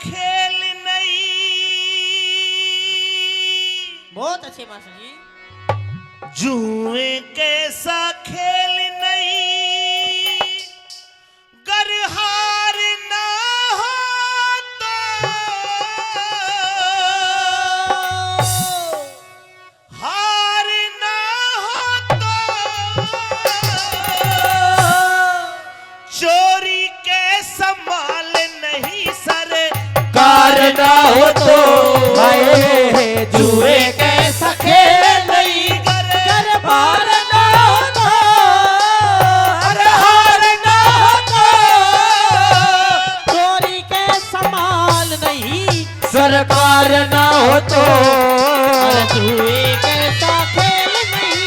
खेल नहीं। बहुत अच्छे मास्टर जी। जुए कैसा खेल नहीं, गर हार ना हो तो, हार ना हो तो, चोरी के संभाल नहीं सर कार ना हो तो, हाय जुए कैसा खेल नहीं, कर पार ना हो तो, अरे हार ना हो तो, चोरी के संभाल नहीं, सरकार ना हो तो, अरे जुए कैसा खेल नहीं।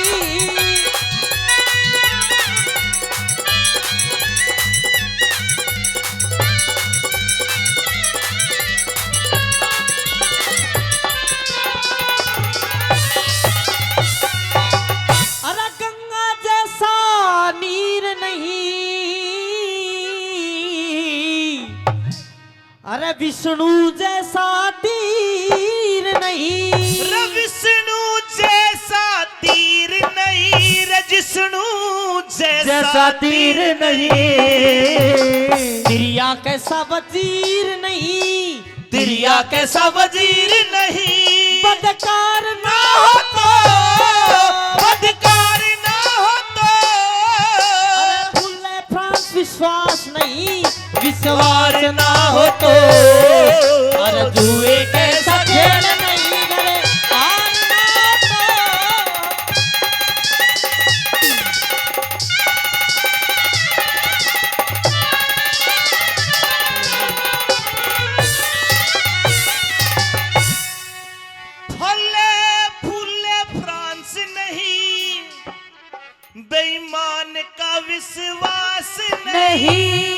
अरे गंगा जैसा नीर नहीं, अरे विष्णु जैसा तीर नहीं, रे विष्णु जैसा तीर नहीं, रे जिष्णु जैसा तीर नहीं, तिरिया कैसा वजीर नहीं, तिरिया कैसा वजीर नहीं, बदकार ना हो तो, बदकार ना हो तो, अरे भूले फ्रांस विश्वास नहीं, विश्वास ना हो तो, अरे जुए कैसा खेल नहीं, अरे हार ना तो। फले फूले फ्रांस नहीं, बेईमान का विश्वास नहीं,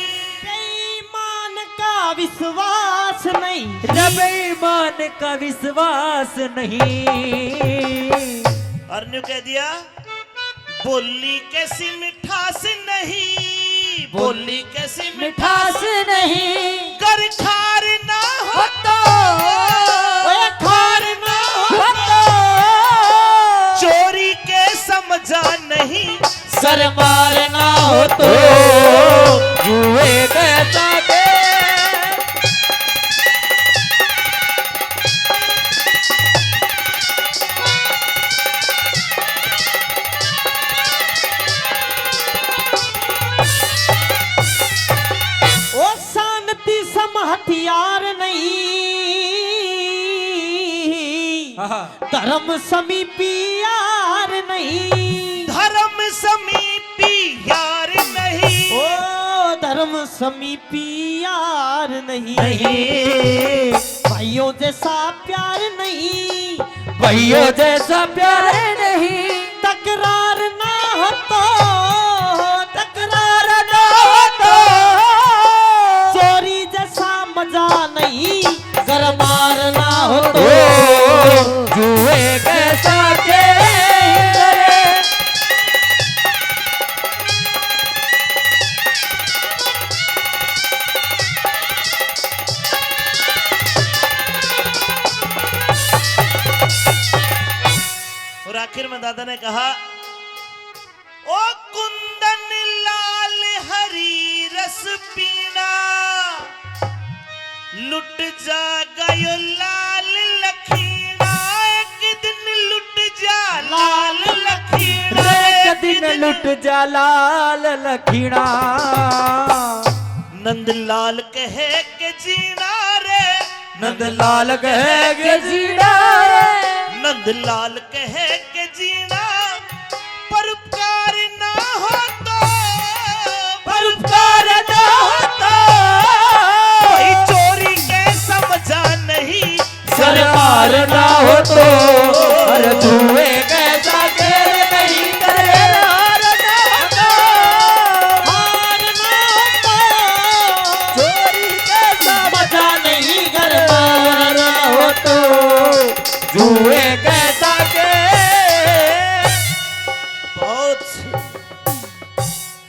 बेईमान का विश्वास नहीं, बेईमान का विश्वास नहीं, अर्नु कह दिया बोली कैसी मिठास नहीं, बोली कैसी मिठास नहीं, कर खार ना हो तो, ओए खार ना हो तो, चोरी के समझा नहीं, सर मार ना हो तो, जुए कैसा खेल। ओ शांति सम हथियार नहीं, धर्म समीपी यार नहीं, धर्म समीपी यार नहीं, ओ धर्म समीपी यार नहीं, भाइयों जैसा प्यार नहीं, भाइयों जैसा प्यार नहीं, तकरार ना हो तो, तकरार ना हो तो, चोरी जैसा मजा नहीं, सर मार ना हो तो, जुए कैसा खेल। और आखिर में दादा ने कहा ओ कुंदन लाल हरी रस पीना, लुट जा गयो लाल लखीना, एक दिन लुट जा लाल लखीना, एक दिन लुट जा लाल लखीना, नंदलाल कहे के जीना रे, नंदलाल कहे जीना रे, नंदलाल कहे के जीना, परोपकार ना हो तो, परोपकार ना हो तो, भाई चोरी के समझा नहीं, सर मार ना हो तो, अरे जुए